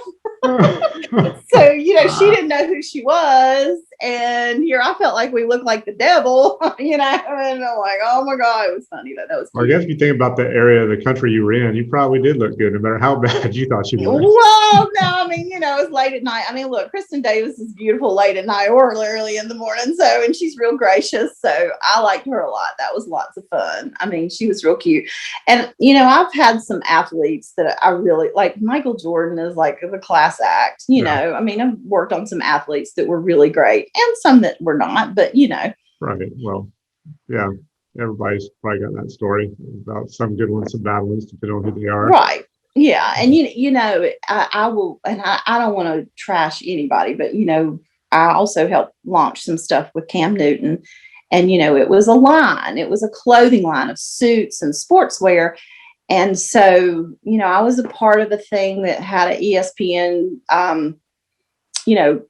So, you know, she didn't know who she was. And here I felt like we looked like the devil, you know, and I'm like, oh my God, it was funny. That was cute. I guess if you think about the area of the country you were in, you probably did look good, no matter how bad you thought she was. Well, no, I mean, you know, it was late at night. I mean, look, Kristin Davis is beautiful late at night or early in the morning. So, and she's real gracious. So I liked her a lot. That was lots of fun. I mean, she was real cute. And, you know, I've had some athletes that I really like. Michael Jordan is like the class act, you know, I mean, I've worked on some athletes that were really great and some that were not, but you know. Right. Well, yeah, everybody's probably got that story about some good ones, some bad ones, depending on who they are. Right. Yeah. And, you know, I will, and I don't want to trash anybody, but, you know, I also helped launch some stuff with Cam Newton. And, you know, it was a line, it was a clothing line of suits and sportswear. And so, you know, I was a part of a thing that had an ESPN, you know,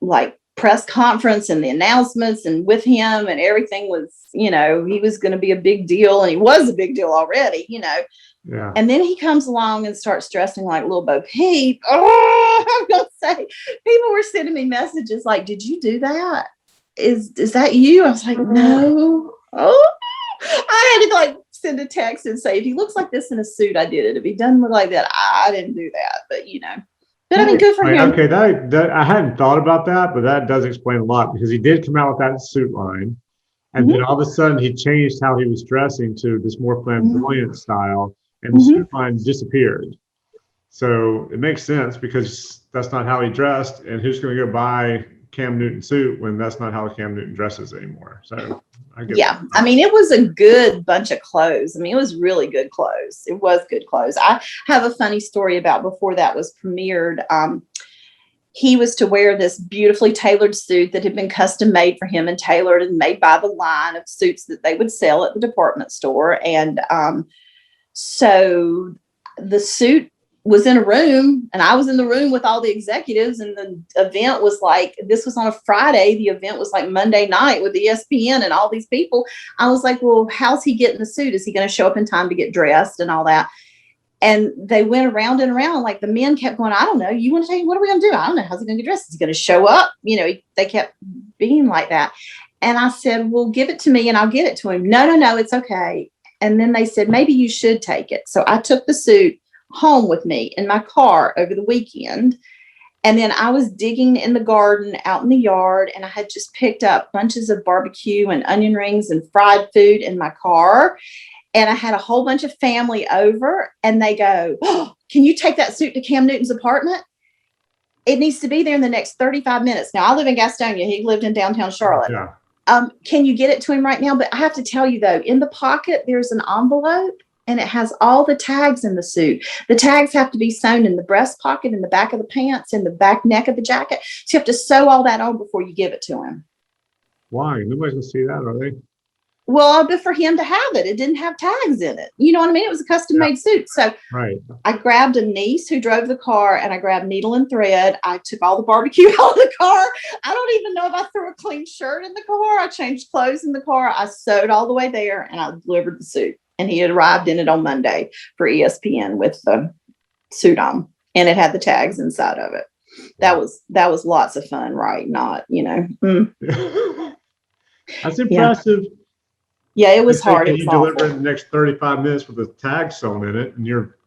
like press conference and the announcements and with him and everything was, you know, he was going to be a big deal and he was a big deal already, you know. Yeah. And then he comes along and starts dressing like Lil Bo Peep. Oh, I'm going to say, people were sending me messages like, did you do that? Is that you? I was like, no. Oh, I had to like send a text and say, if he looks like this in a suit, I did it. If he doesn't look like that, I didn't do that. But, you know. But I mean, good for him. Okay, that I hadn't thought about that, but that does explain a lot because he did come out with that suit line, and then all of a sudden he changed how he was dressing to this more flamboyant style, and the suit line disappeared. So it makes sense because that's not how he dressed, and who's going to go buy Cam Newton suit when that's not how Cam Newton dresses anymore? So I guess. Yeah, I mean, it was a good bunch of clothes. I mean, it was really good clothes. It was good clothes. I have a funny story about before that was premiered. He was to wear this beautifully tailored suit that had been custom made for him and tailored and made by the line of suits that they would sell at the department store. And so the suit was in a room, and I was in the room with all the executives, and the event was like, this was on a Friday. The event was like Monday night with ESPN and all these people. I was like, well, how's he getting the suit? Is he going to show up in time to get dressed and all that? And they went around and around. Like the men kept going, I don't know. You want to take, what are we going to do? I don't know. How's he going to get dressed? Is he going to show up? You know, they kept being like that. And I said, well, give it to me and I'll get it to him. No, it's okay. And then they said, maybe you should take it. So I took the suit home with me in my car over the weekend. And then I was digging in the garden out in the yard, and I had just picked up bunches of barbecue and onion rings and fried food in my car. And I had a whole bunch of family over, and they go, oh, can you take that suit to Cam Newton's apartment? It needs to be there in the next 35 minutes. Now, I live in Gastonia. He lived in downtown Charlotte. Yeah. Can you get it to him right now? But I have to tell you, though, in the pocket, there's an envelope, and it has all the tags in the suit. The tags have to be sewn in the breast pocket, in the back of the pants, in the back neck of the jacket. So you have to sew all that on before you give it to him. Why? Nobody's going to see that, are they? Well, but for him to have it, it didn't have tags in it. You know what I mean? It was a custom made suit. So right. I grabbed a niece who drove the car, and I grabbed needle and thread. I took all the barbecue out of the car. I don't even know if I threw a clean shirt in the car. I changed clothes in the car. I sewed all the way there, and I delivered the suit. And he had arrived in it on Monday for ESPN with the suit on, and it had the tags inside of it. That was lots of fun, right? Not, you know. That's impressive. Yeah, it was hard. You deliver in the next 35 minutes with a tag sewn in it, and you're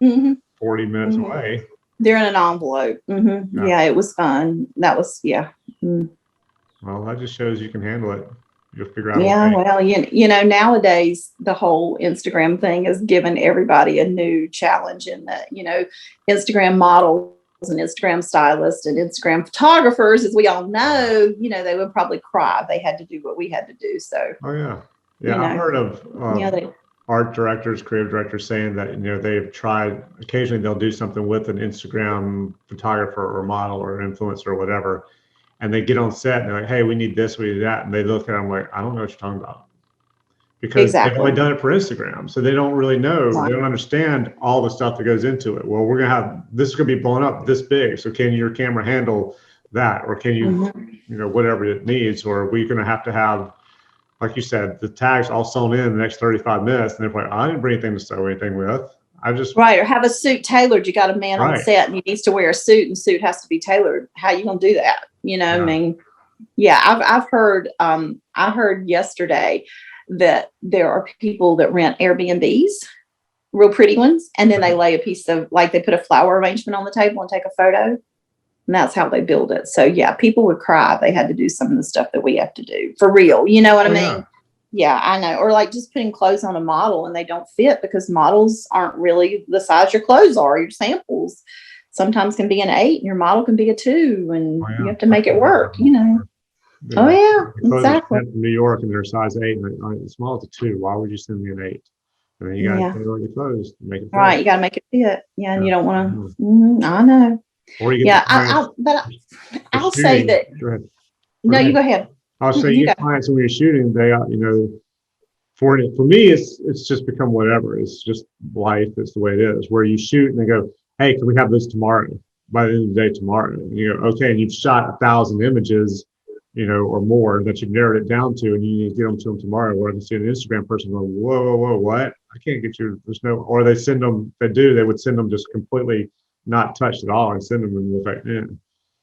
40 minutes away. They're in an envelope. Yeah, it was fun. That was, Well, that just shows you can handle it. You'll figure out. Yeah, well, you know, nowadays the whole Instagram thing has given everybody a new challenge in that, you know, Instagram models and Instagram stylists and Instagram photographers, as we all know, you know, they would probably cry if they had to do what we had to do. So. Oh yeah. Yeah, I've heard of art directors, creative directors saying that, you know, they've tried, occasionally they'll do something with an Instagram photographer or model or influencer or whatever, and they get on set and they're like, hey, we need this, we need that. And they look at them like, I don't know what you're talking about. Because they've only done it for Instagram. So they don't really know, they don't understand all the stuff that goes into it. Well, we're going to have, this is going to be blown up this big. So can your camera handle that? Or can you, you know, whatever it needs, or are we going to have, like you said, the tags all sewn in the next 35 minutes, and they're like, I didn't bring anything to sew anything with. I just or have a suit tailored. You got a man on set, and he needs to wear a suit, and suit has to be tailored. How you gonna do that? You know, I mean, I've heard. I heard yesterday that there are people that rent Airbnbs, real pretty ones, and then they lay a piece of, like, they put a flower arrangement on the table and take a photo. And that's how they build it. So yeah, people would cry if they had to do some of the stuff that we have to do for real. You know what I mean? Yeah, I know. Or like just putting clothes on a model and they don't fit because models aren't really the size your clothes are. Your samples sometimes can be an 8 and your model can be a 2, and you have to make it work, you know. Exactly. In New York and they're size 8 and it's small as a 2. Why would you send me an 8? And then you got to tailor your clothes to make it fit. Right, you got to make it fit. Yeah, and you don't want to. I know. Or you get I'll say that. No, you go ahead. I'll say you get clients when you're shooting, they, you know, for me, it's just become whatever. It's just life. It's the way it is. Where you shoot and they go, hey, can we have this tomorrow? By the end of the day tomorrow. And you go, okay, and you've shot 1,000 images, you know, or more that you've narrowed it down to, and you need to get them to them tomorrow. Where I can see an Instagram person going, whoa, what? I can't get you. There's no, or they send them. They would send them just completely not touched at all and send them and look like,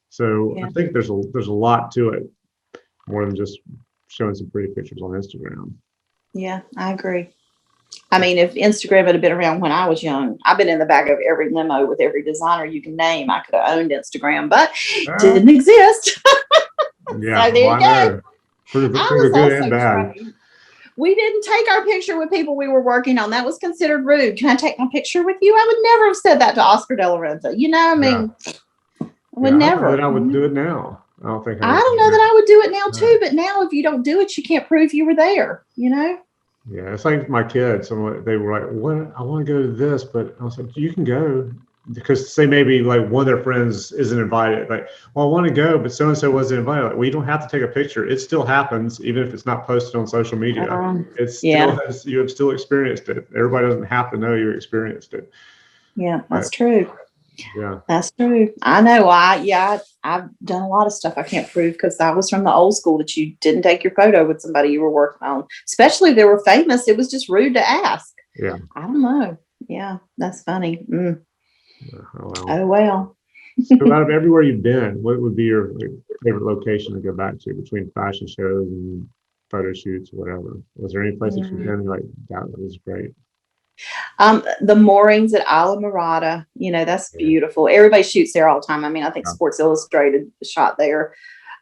So I think there's a lot to it, more than just showing some pretty pictures on Instagram. Yeah, I agree. I mean, if Instagram had been around when I was young, I've been in the back of every limo with every designer you can name. I could have owned Instagram, but it didn't exist. Yeah, so there you go. For the good and bad. We didn't take our picture with people we were working on. That was considered rude. Can I take my picture with you? I would never have said that to Oscar De La Renta. You know, I mean, I would never. I would do it now. I don't think. I don't know that I would do it now too. But now, if you don't do it, you can't prove you were there. You know. Yeah, it's like my kids. They were like, "What? I want to go to this," but I was like, "You can go." Because say maybe like one of their friends isn't invited, like, well, I want to go, but so and so wasn't invited. Like, well, you don't have to take a picture. It still happens, even if it's not posted on social media. You have still experienced it. Everybody doesn't have to know you experienced it. Yeah, that's true. Yeah. That's true. I know. I've done a lot of stuff I can't prove because I was from the old school that you didn't take your photo with somebody you were working on, especially if they were famous. It was just rude to ask. Yeah. I don't know. Yeah, that's funny. Oh, Well. So out of everywhere you've been, what would be your favorite location to go back to between fashion shows and photo shoots or whatever? Was there any place that you've been like that was great? The moorings at Isla Mirada, that's Yeah. beautiful. Everybody shoots there all the time. I mean, I think Yeah. Sports Illustrated shot there.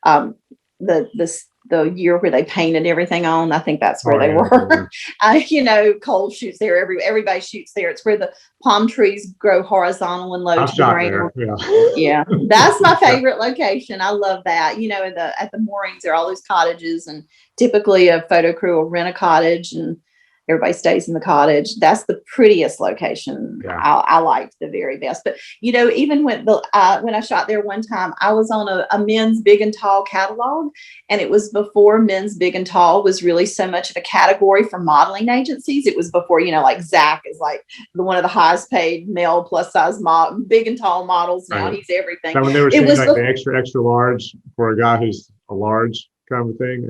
Um, the year where they painted everything on, I think that's where they were. Cole shoots there. Everybody shoots there. It's where the palm trees grow horizontal and low I to the shot ground. there. Yeah. Yeah, that's my favorite location. I love that. At the moorings, there are all those cottages, and typically a photo crew will rent a cottage and everybody stays in the cottage. That's the prettiest location. Yeah. I liked the very best. But even when I shot there one time, I was on a men's big and tall catalog, and it was before men's big and tall was really so much of a category for modeling agencies. It was before like Zach is like one of the highest paid male plus size big and tall models now. Right. He's everything. So when they were It saying was like the extra large for a guy who's a large kind of thing.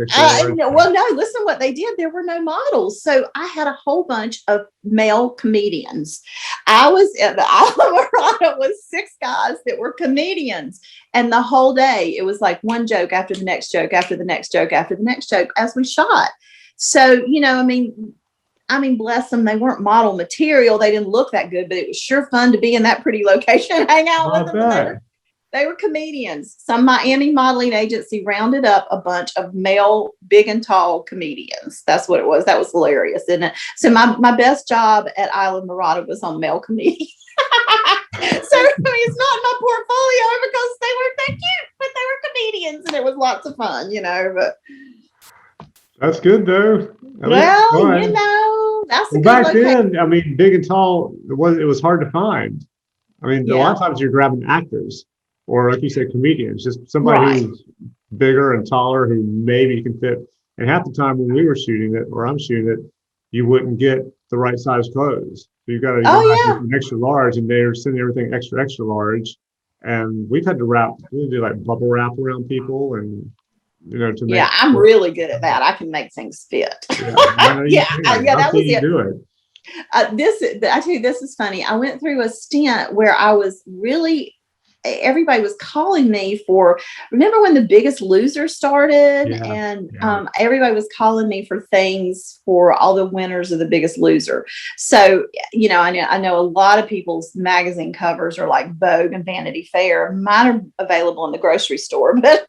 no, listen what they did. There were no models. So I had a whole bunch of male comedians. I was at the Isla Mirada with 6 guys that were comedians. And the whole day, it was like one joke after the next joke, after the next joke, after the next joke as we shot. So, I mean, bless them. They weren't model material. They didn't look that good, but it was sure fun to be in that pretty location and hang out with them. They were comedians. Some Miami modeling agency rounded up a bunch of male, big and tall comedians. That's what it was. That was hilarious, isn't it? So my best job at Isla Mirada was on male comedians. So it's not in my portfolio because they weren't that cute, but they were comedians, and it was lots of fun, But that's good though. That's a good back location. then. I mean, big and tall. It was hard to find. I mean, a lot of times you're grabbing actors. Or like you said, comedians, just somebody who's bigger and taller who maybe can fit. And half the time when we were shooting it, or I'm shooting it, you wouldn't get the right size clothes. So you got to an extra large, and they're sending everything extra large. And we've had to do like bubble wrap around people, and to make. I'm really good at that. I can make things fit. That was it. Do it. I tell you, this is funny. I went through a stint where I was really. Everybody was calling me remember when The Biggest Loser started? Everybody was calling me for things for all the winners of The Biggest Loser. So, I know a lot of people's magazine covers are like Vogue and Vanity Fair. Mine are available in the grocery store, but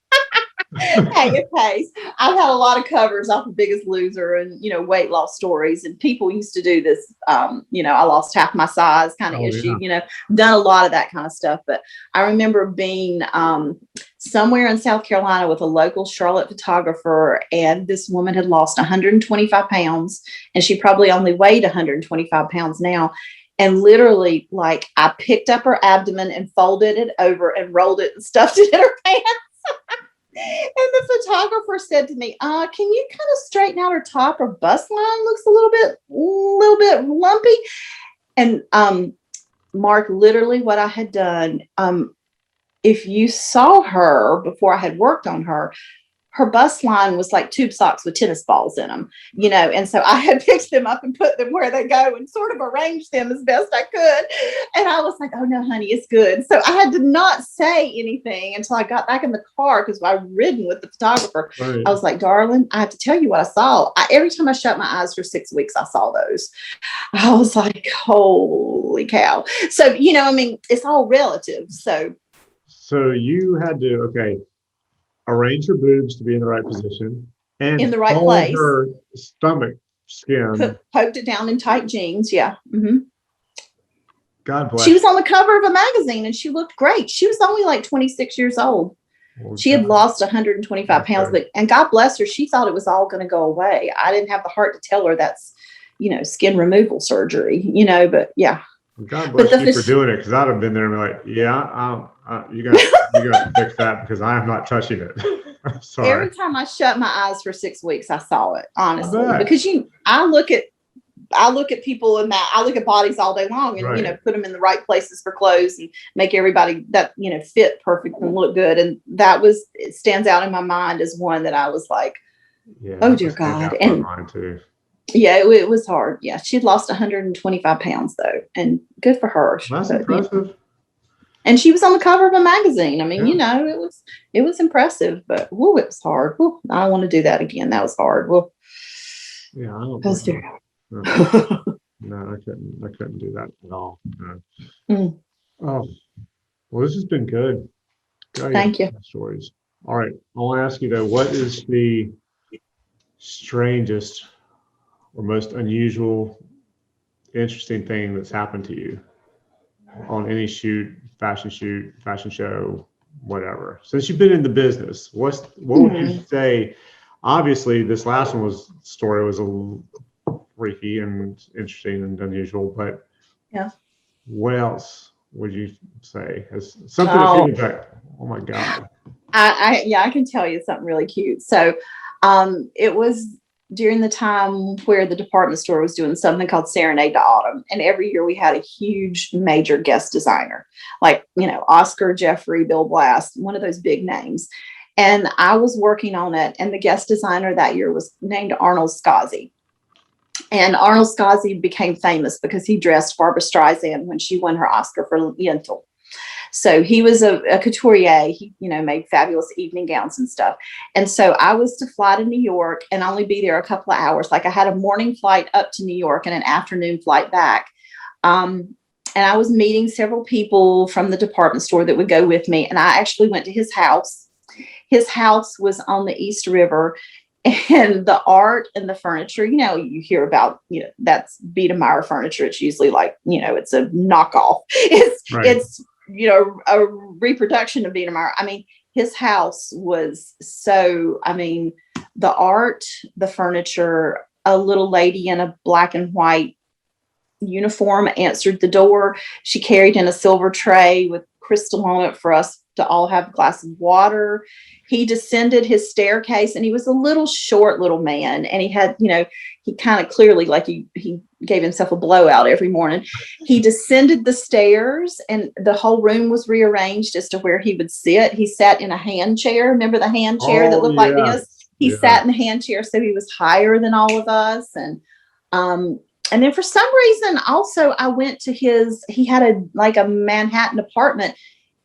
hey, it pays. I've had a lot of covers off of Biggest Loser and, weight loss stories. And people used to do this, I lost half my size kind of issue, done a lot of that kind of stuff. But I remember being somewhere in South Carolina with a local Charlotte photographer, and this woman had lost 125 pounds, and she probably only weighed 125 pounds now. And literally, like, I picked up her abdomen and folded it over and rolled it and stuffed it in her pants. And the photographer said to me, can you kind of straighten out her top? Her bust line looks a little bit lumpy. And Mark, literally what I had done, if you saw her before I had worked on her bust line was like tube socks with tennis balls in them, and so I had picked them up and put them where they go and sort of arranged them as best I could. And I was like, oh no, honey, it's good. So I had to not say anything until I got back in the car because I'd ridden with the photographer. Right. I was like, darling, I have to tell you what I saw. Every time I shut my eyes for 6 weeks, I saw those. I was like, holy cow. So, it's all relative. So you had to, arrange her boobs to be in the right position and in the right place. Her stomach skin. Poked it down in tight jeans. Yeah. Mm-hmm. God bless. She was on the cover of a magazine and she looked great. She was only like 26 years old. She had lost 125 pounds, and God bless her, she thought it was all going to go away. I didn't have the heart to tell her that's, skin removal surgery, but yeah. God bless you for doing it, because I'd have been there and be like, you got to fix that because I am not touching it. Sorry. Every time I shut my eyes for 6 weeks, I saw it, honestly, because I look at I look at people in that, I look at bodies all day long and, Right. put them in the right places for clothes and make everybody that, fit perfect and look good. And it stands out in my mind as one that I was like, Yeah. oh dear that stands God. out in And my mind too. yeah, it was hard. Yeah. She'd lost 125 pounds though. And good for her. That's But, impressive. and she was on the cover of a magazine. I mean, Yeah. it was impressive, but whoo, it was hard. Whoo, I don't want to do that again. That was hard. Well, Yeah, I don't that was blame very you. No, I couldn't do that at all. No. Mm. Oh, well, this has been good. Thank you. Stories. All right. I want to ask you though, what is the strangest or most unusual, interesting thing that's happened to you on any shoot, fashion show, whatever? Since you've been in the business, what would you say? Obviously, this last story was a little freaky and interesting and unusual, but Yeah. what else would you say as something that people like, oh my God? I can tell you something really cute. So, it was during the time where the department store was doing something called Serenade to Autumn. And every year we had a huge major guest designer, like, Oscar, Jeffrey, Bill Blast, one of those big names. And I was working on it. And the guest designer that year was named Arnold Scazzi. And Arnold Scazzi became famous because he dressed Barbara Streisand when she won her Oscar for Yentl. So he was a couturier. He, made fabulous evening gowns and stuff. And so I was to fly to New York and only be there a couple of hours. Like I had a morning flight up to New York and an afternoon flight back. And I was meeting several people from the department store that would go with me. And I actually went to his house. His house was on the East River. And the art and the furniture, you hear about, that's Biedermeier furniture. It's usually like, it's a knockoff. It's a reproduction of Biedermeier. I mean, his house was the art, the furniture, a little lady in a black and white uniform answered the door. She carried in a silver tray with crystal on it for us to all have a glass of water. He descended his staircase and he was a little short little man. And he had, he kind of clearly like he gave himself a blowout every morning. He descended the stairs and the whole room was rearranged as to where he would sit. He sat in a hand chair. Remember the hand chair that looked like this? He sat in the hand chair. So he was higher than all of us. And then for some reason also I went to he had a Manhattan apartment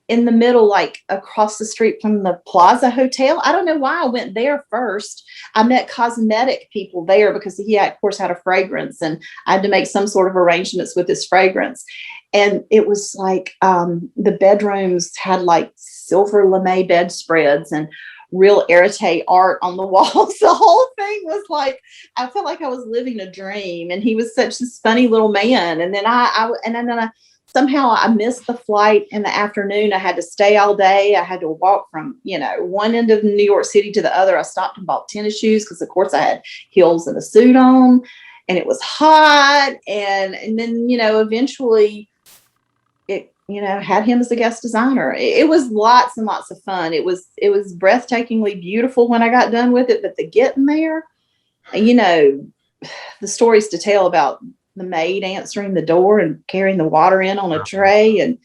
in the middle, like across the street from the Plaza Hotel. I don't know why I went there first. I met cosmetic people there because he had, of course, had a fragrance and I had to make some sort of arrangements with his fragrance. And it was like the bedrooms had like silver lame bedspreads and real Arete art on the walls. The whole thing was like, I felt like I was living a dream. And he was such this funny little man. And then I somehow I missed the flight in the afternoon. I had to stay all day. I had to walk from, one end of New York City to the other. I stopped and bought tennis shoes because, of course, I had heels and a suit on, and it was hot. And then, eventually it, had him as a guest designer. It was lots and lots of fun. It was breathtakingly beautiful when I got done with it. But the getting there, the stories to tell about the maid answering the door and carrying the water in on a tray. And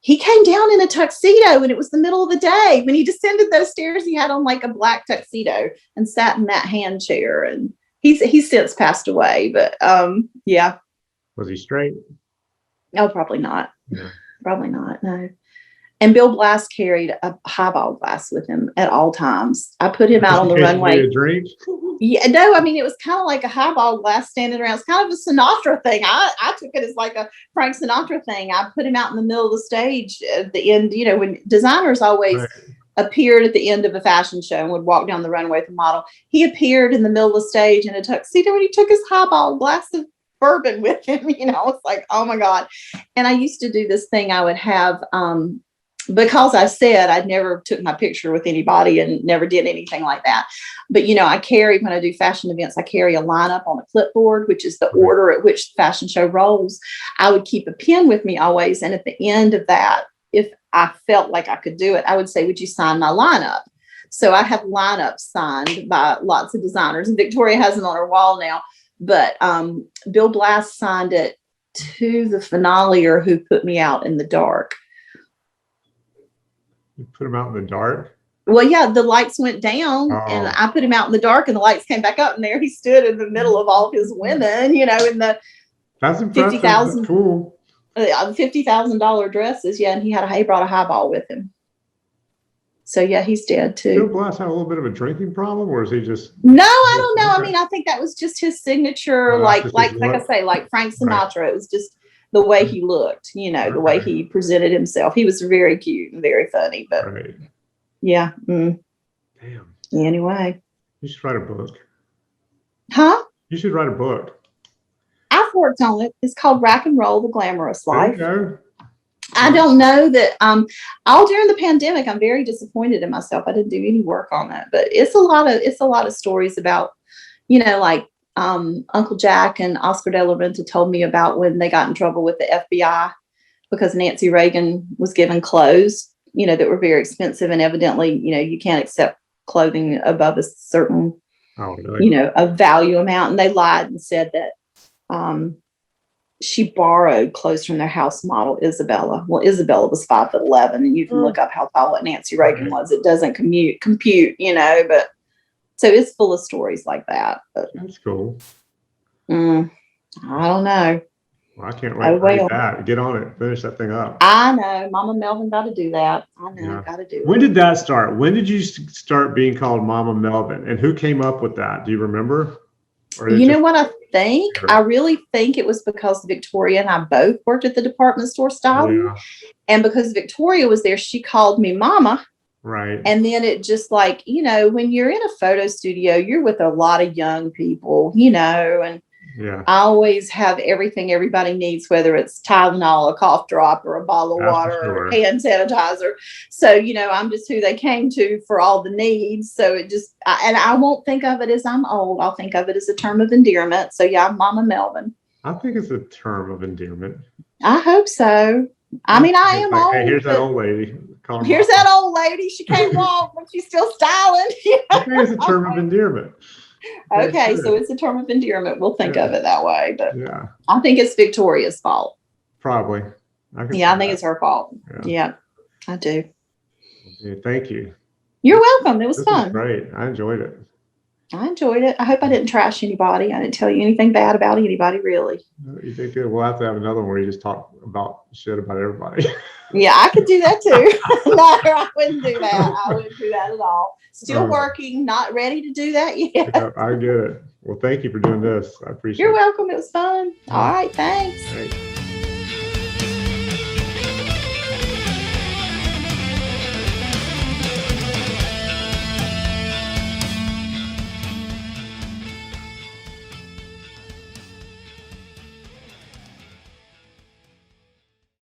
he came down in a tuxedo and it was the middle of the day. When he descended those stairs, he had on like a black tuxedo and sat in that hand chair. And he's since passed away, but yeah. Was he straight? Oh, probably not. Yeah. Probably not. No. And Bill Blast carried a highball glass with him at all times. I put him out on the runway. A drink? Yeah, no, I mean, it was kind of like a highball glass standing around. It's kind of a Sinatra thing. I took it as like a Frank Sinatra thing. I put him out in the middle of the stage at the end, when designers always appeared at the end of a fashion show and would walk down the runway with a model. He appeared in the middle of the stage in a tuxedo and he took his highball glass of bourbon with him. It's like, oh my God. And I used to do this thing. I would have, because I said I'd never took my picture with anybody and never did anything like that. But, when I do fashion events, I carry a lineup on a clipboard, which is the order at which the fashion show rolls. I would keep a pen with me always. And at the end of that, if I felt like I could do it, I would say, would you sign my lineup? So I have lineups signed by lots of designers, and Victoria has it on her wall now. But Bill Blass signed it to the finale, or who put me out in the dark. You put him out in the dark? Well, yeah, the lights went down and I put him out in the dark and the lights came back up, and there he stood in the middle of all of his women, in the That's impressive. That's cool. $50,000 dresses. Yeah. And he brought a highball with him. So yeah, he's dead too. Bill Blass had a little bit of a drinking problem, or is he just? No, I don't know. I mean, I think that was just his signature, like I say, like Frank Sinatra. Right. It was just the way he looked, the way he presented himself. He was very cute and very funny, but yeah. Damn. Anyway. You should write a book. Huh? You should write a book. I've worked on it. It's called Rack and Roll: The Glamorous Life. There you go. I don't know that all during the pandemic, I'm very disappointed in myself. I didn't do any work on that, but it's a lot of stories about, like Uncle Jack and Oscar de la Renta told me about when they got in trouble with the FBI because Nancy Reagan was given clothes, that were very expensive, and evidently, you can't accept clothing above a certain, a value amount. And they lied and said that she borrowed clothes from their house model, Isabella. Well, Isabella was 5'11", and you can look up how tall Nancy Reagan was. It doesn't compute, but so it's full of stories like that. But, that's cool. I don't know. Well, I can't wait to read that. Get on it. Finish that thing up. I know. Mamma Melvin got to do that. I know. Got to do it. When did that start? When did you start being called Mamma Melvin? And who came up with that? Do you remember? You know what I think? I really think it was because Victoria and I both worked at the department store styling. Yeah. And because Victoria was there, she called me Mama. Right. And then it just like, when you're in a photo studio, you're with a lot of young people, and I always have everything everybody needs, whether it's Tylenol, a cough drop, or a bottle of water, or hand sanitizer. So, I'm just who they came to for all the needs. So it just, and I won't think of it as I'm old. I'll think of it as a term of endearment. So yeah, I'm Mamma Melvin. I think it's a term of endearment. I hope so. I mean, I am old. Hey, here's that old lady. Here's that old lady. She can't walk, but she's still styling. I think it's a term of endearment. Okay, so it's a term of endearment. We'll think of it that way, but I think it's Victoria's fault. Probably. I think it's her fault. Yeah, I do. Okay, thank you. You're welcome. It was fun. Great. I enjoyed it. I hope I didn't trash anybody. I didn't tell you anything bad about anybody, really. You think good? We'll have to have another one where you just talk about shit about everybody. Yeah, I could do that too. No, I wouldn't do that. I wouldn't do that at all. Still working, not ready to do that yet. I get it. Well, thank you for doing this. I appreciate it. You're welcome. It was fun. All right, thanks.